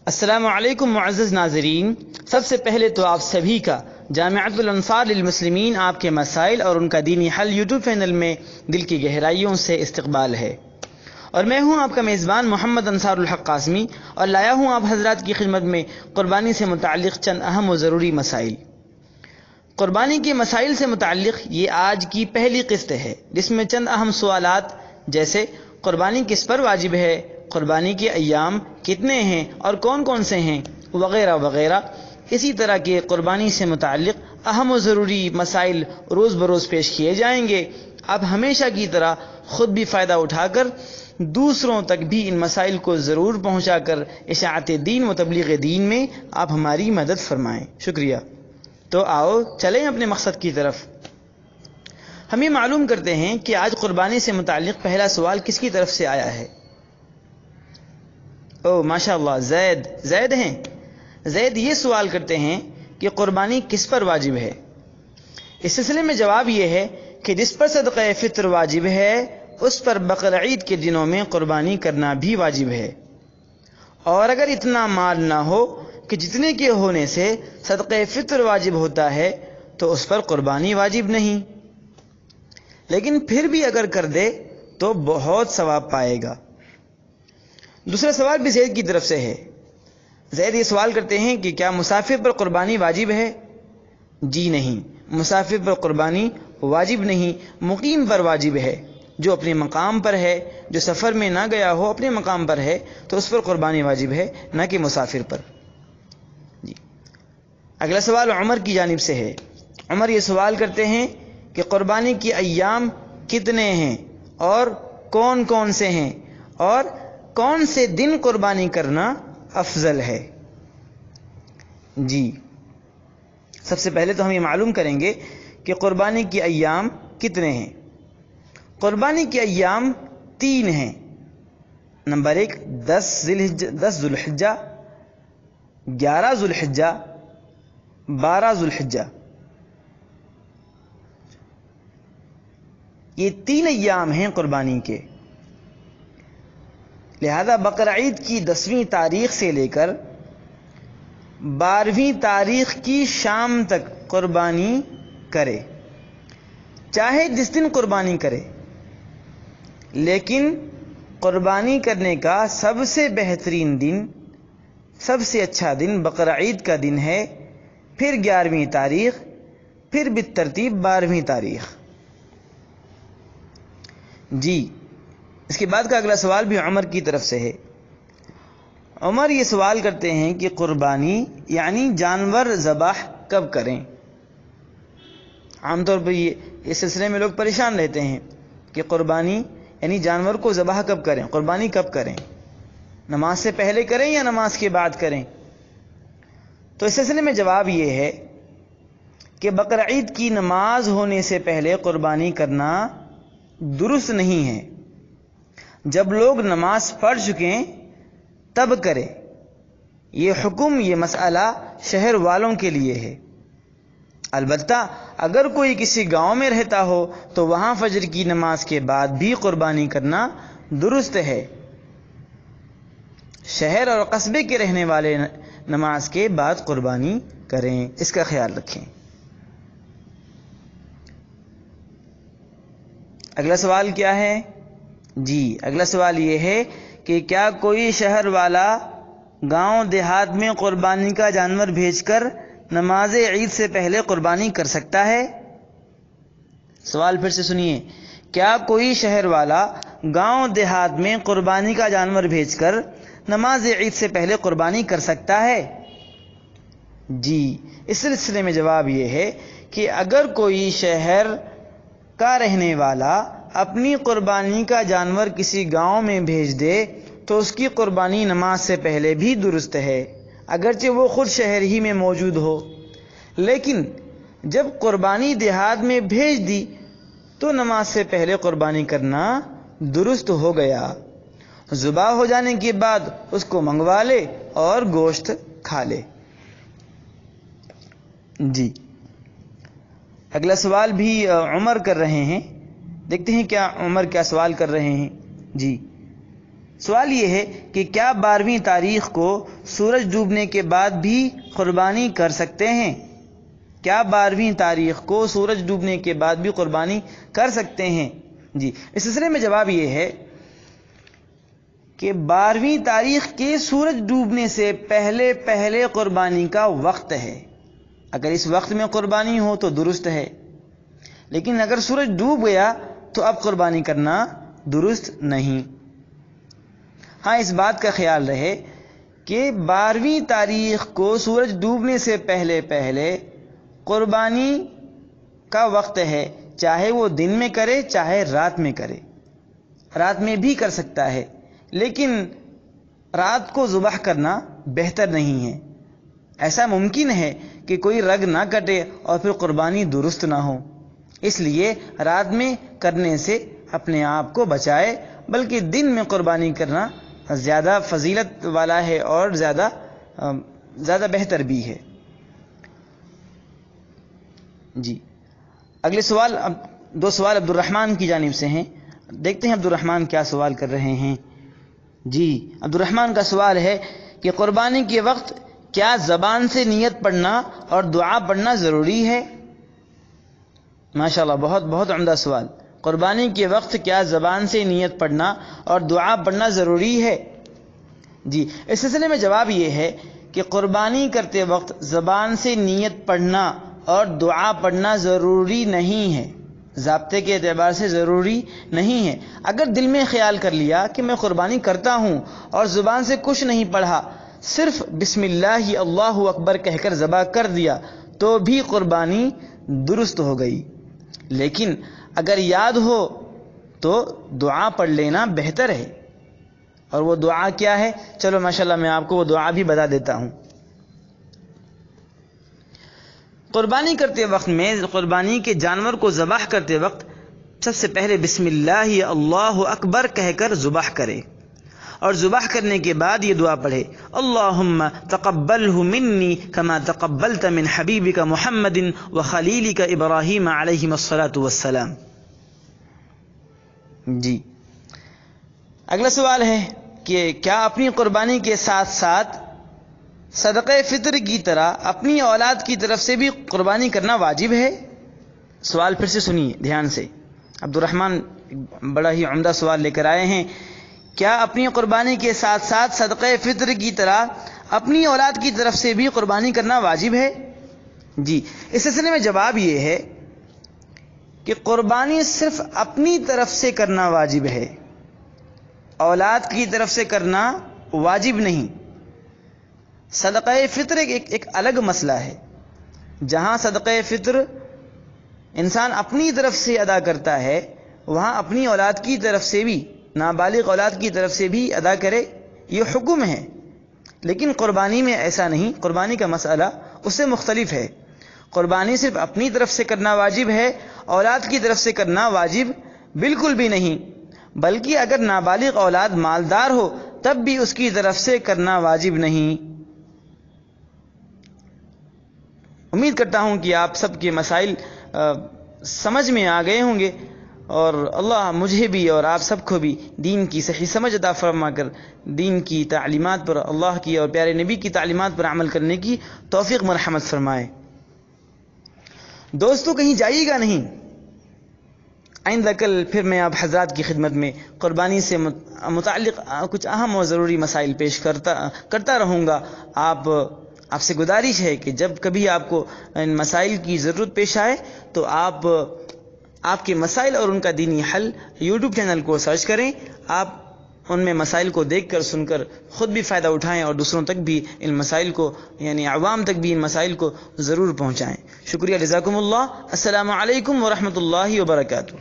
السلام علیکم معزز ناظرین، سب سے پہلے تو آپ سبھی کا جامعۃ الانصار للمسلمین آپ کے مسائل اور ان کا دینی حل یوٹیوب چینل میں دل کی گہرائیوں سے استقبال ہے، اور میں ہوں آپ کا میزبان محمد انصار الحق قاسمی، اور لایا ہوں آپ حضرات کی خدمت میں قربانی سے متعلق چند اہم و ضروری مسائل۔ قربانی کے مسائل سے متعلق یہ آج کی پہلی قسط ہے، جس میں چند اہم سوالات جیسے قربانی کس پر واجب ہے، قربانی کے ایام کتنے ہیں اور کون کون سے ہیں، وغیرہ وغیرہ، اسی طرح کے قربانی سے متعلق اہم و ضروری مسائل روز بروز پیش کیے جائیں گے۔ اب ہمیشہ کی طرح خود بھی فائدہ اٹھا کر دوسروں تک بھی ان مسائل کو ضرور پہنچا کر اشاعت دین و تبلیغ دین میں آپ ہماری مدد فرمائیں۔ شکریہ۔ تو آؤ چلیں اپنے مقصد کی طرف۔ ہم یہ معلوم کرتے ہیں کہ آج قربانی سے متعلق پہلا سوال کس کی طرف سے آیا ہے۔ ماشاء اللہ، زید ہیں۔ زید یہ سوال کرتے ہیں کہ قربانی کس پر واجب ہے۔ اس سلسلے میں جواب یہ ہے کہ جس پر صدقہ فطر واجب ہے اس پر بقرعید کے دنوں میں قربانی کرنا بھی واجب ہے، اور اگر اتنا مال نہ ہو کہ جتنے کے ہونے سے صدقہ فطر واجب ہوتا ہے تو اس پر قربانی واجب نہیں، لیکن پھر بھی اگر کر دے تو بہت ثواب پائے گا۔ دوسرا سوال بھی زید کی طرف سے ہے۔ زید یہ سوال کرتے ہیں کہ کیا مسافر پر قربانی واجب ہے؟ جی نہیں، مسافر پر قربانی واجب نہیں، مقیم پر واجب ہے۔ جو اپنے مقام پر ہے، جو سفر میں نہ گیا ہو، اپنے مقام پر ہے تو اس پر قربانی واجب ہے، نہ کہ مسافر پر۔ جی، اگلا سوال عمر کی جانب سے ہے۔ عمر یہ سوال کرتے ہیں کہ قربانی کے ایام کتنے ہیں اور کون کون سے ہیں، اور کون سے دن قربانی کرنا افضل ہے۔ جی، سب سے پہلے تو ہم یہ معلوم کریں گے کہ قربانی کے ایام کتنے ہیں۔ قربانی کے ایام 3 ہیں۔ نمبر 1 10 ذو الحجہ، 11 ذو الحجہ، 12 ذو الحجہ۔ یہ 3 ایام ہیں قربانی کے، لہذا بقرعید کی 10ویں تاریخ سے لے کر 12ویں تاریخ کی شام تک قربانی کرے، چاہے جس دن قربانی کرے، لیکن قربانی کرنے کا سب سے بہترین دن، سب سے اچھا دن بقرعید کا دن ہے، پھر 11ویں تاریخ، پھر بالترتیب 12ویں تاریخ۔ جی، اس کے بعد کا اگلا سوال بھی عمر کی طرف سے ہے۔ عمر یہ سوال کرتے ہیں کہ قربانی یعنی جانور ذبح کب کریں۔ عام طور پر اس سلسلے میں لوگ پریشان رہتے ہیں کہ قربانی یعنی جانور کو ذبح کب کریں، قربانی کب کریں، نماز سے پہلے کریں یا نماز کے بعد کریں۔ تو اس سلسلے میں جواب یہ ہے کہ بقرعید کی نماز ہونے سے پہلے قربانی کرنا درست نہیں ہے۔ جب لوگ نماز پڑھ چکیں تب کرے۔ یہ حکم، یہ مسئلہ شہر والوں کے لیے ہے۔ البتہ اگر کوئی کسی گاؤں میں رہتا ہو تو وہاں فجر کی نماز کے بعد بھی قربانی کرنا درست ہے۔ شہر اور قصبے کے رہنے والے نماز کے بعد قربانی کریں، اس کا خیال رکھیں۔ اگلا سوال کیا ہے؟ جی، اگلا سوال یہ ہے کہ کیا کوئی شہر والا گاؤں دیہات میں قربانی کا جانور بھیج کر نماز عید سے پہلے قربانی کر سکتا ہے؟ سوال پھر سے سنیے، کیا کوئی شہر والا گاؤں دیہات میں قربانی کا جانور بھیج کر نماز عید سے پہلے قربانی کر سکتا ہے؟ جی، اس سلسلے میں جواب یہ ہے کہ اگر کوئی شہر کا رہنے والا اپنی قربانی کا جانور کسی گاؤں میں بھیج دے تو اس کی قربانی نماز سے پہلے بھی درست ہے، اگرچہ وہ خود شہر ہی میں موجود ہو، لیکن جب قربانی دیہات میں بھیج دی تو نماز سے پہلے قربانی کرنا درست ہو گیا۔ ذبح ہو جانے کے بعد اس کو منگوا لے اور گوشت کھا لے۔ جی، اگلا سوال بھی عمر کر رہے ہیں، دیکھتے ہیں کیا عمر کیا سوال کر رہے ہیں۔ جی، سوال یہ ہے کہ کیا 12ویں تاریخ کو سورج ڈوبنے کے بعد بھی قربانی کر سکتے ہیں؟ کیا 12ویں تاریخ کو سورج ڈوبنے کے بعد بھی قربانی کر سکتے ہیں؟ جی، اس سلسلے میں جواب یہ ہے کہ 12ویں تاریخ کے سورج ڈوبنے سے پہلے قربانی کا وقت ہے۔ اگر اس وقت میں قربانی ہو تو درست ہے، لیکن اگر سورج ڈوب گیا تو اب قربانی کرنا درست نہیں۔ ہاں، اس بات کا خیال رہے کہ 12ویں تاریخ کو سورج ڈوبنے سے پہلے قربانی کا وقت ہے، چاہے وہ دن میں کرے چاہے رات میں کرے، رات میں بھی کر سکتا ہے، لیکن رات کو ذبح کرنا بہتر نہیں ہے۔ ایسا ممکن ہے کہ کوئی رگ نہ کٹے اور پھر قربانی درست نہ ہو، اس لیے رات میں کرنے سے اپنے آپ کو بچائے، بلکہ دن میں قربانی کرنا زیادہ فضیلت والا ہے اور زیادہ بہتر بھی ہے۔ جی، اگلے سوال، دو سوال عبد الرحمن کی جانب سے ہیں، دیکھتے ہیں عبد الرحمن کیا سوال کر رہے ہیں۔ جی، عبد الرحمن کا سوال ہے کہ قربانی کے وقت کیا زبان سے نیت پڑھنا اور دعا پڑھنا ضروری ہے؟ ماشاءاللہ، بہت عمدہ سوال۔ قربانی کے وقت کیا زبان سے نیت پڑھنا اور دعا پڑھنا ضروری ہے؟ جی، اس سلسلے میں جواب یہ ہے کہ قربانی کرتے وقت زبان سے نیت پڑھنا اور دعا پڑھنا ضروری نہیں ہے، ضابطے کے اعتبار سے ضروری نہیں ہے۔ اگر دل میں خیال کر لیا کہ میں قربانی کرتا ہوں اور زبان سے کچھ نہیں پڑھا، صرف بسم اللہ اللہ اکبر کہہ کر ذبح کر دیا تو بھی قربانی درست ہو گئی، لیکن اگر یاد ہو تو دعا پڑھ لینا بہتر ہے۔ اور وہ دعا کیا ہے؟ چلو ماشاءاللہ میں آپ کو وہ دعا بھی بتا دیتا ہوں۔ قربانی کرتے وقت میں، قربانی کے جانور کو ذبح کرتے وقت سب سے پہلے بسم اللہ اللہ اکبر کہہ کر ذبح کرے، اور ذبح کرنے کے بعد یہ دعا پڑھے، اللہم تقبلہ منی کما تقبلت من حبیبک محمد وخلیلک ابراہیم علیہم الصلاۃ والسلام۔ جی، اگلا سوال ہے کہ کیا اپنی قربانی کے ساتھ ساتھ صدقہ فطر کی طرح اپنی اولاد کی طرف سے بھی قربانی کرنا واجب ہے؟ سوال پھر سے سنیے دھیان سے، عبد الرحمن بڑا ہی عمدہ سوال لے کر آئے ہیں۔ کیا اپنی قربانی کے ساتھ ساتھ صدقہ فطر کی طرح اپنی اولاد کی طرف سے بھی قربانی کرنا واجب ہے؟ جی، اس سلسلے میں جواب یہ ہے کہ قربانی صرف اپنی طرف سے کرنا واجب ہے، اولاد کی طرف سے کرنا واجب نہیں۔ صدقہ فطر ایک الگ مسئلہ ہے، جہاں صدقہ فطر انسان اپنی طرف سے ادا کرتا ہے، وہاں اپنی اولاد کی طرف سے بھی، نابالغ اولاد کی طرف سے بھی ادا کرے، یہ حکم ہے۔ لیکن قربانی میں ایسا نہیں، قربانی کا مسئلہ اس سے مختلف ہے۔ قربانی صرف اپنی طرف سے کرنا واجب ہے، اولاد کی طرف سے کرنا واجب بالکل بھی نہیں، بلکہ اگر نابالغ اولاد مالدار ہو تب بھی اس کی طرف سے کرنا واجب نہیں۔ امید کرتا ہوں کہ آپ سب کے مسائل سمجھ میں آ گئے ہوں گے، اور اللہ مجھے بھی اور آپ سب کو بھی دین کی صحیح سمجھ عطا فرما کر دین کی تعلیمات پر، اللہ کی اور پیارے نبی کی تعلیمات پر عمل کرنے کی توفیق مرحمت فرمائے۔ دوستو، کہیں جائیے گا نہیں، آئندہ کل پھر میں آپ حضرات کی خدمت میں قربانی سے متعلق کچھ اہم اور ضروری مسائل پیش کرتا رہوں گا۔ آپ سے گزارش ہے کہ جب کبھی آپ کو ان مسائل کی ضرورت پیش آئے تو آپ کے مسائل اور ان کا دینی حل یوٹیوب چینل کو سرچ کریں، آپ ان میں مسائل کو دیکھ کر سن کر خود بھی فائدہ اٹھائیں اور دوسروں تک بھی ان مسائل کو، یعنی عوام تک بھی ان مسائل کو ضرور پہنچائیں۔ شکریہ، جزاکم اللہ۔ السلام علیکم ورحمۃ اللہ وبرکاتہ۔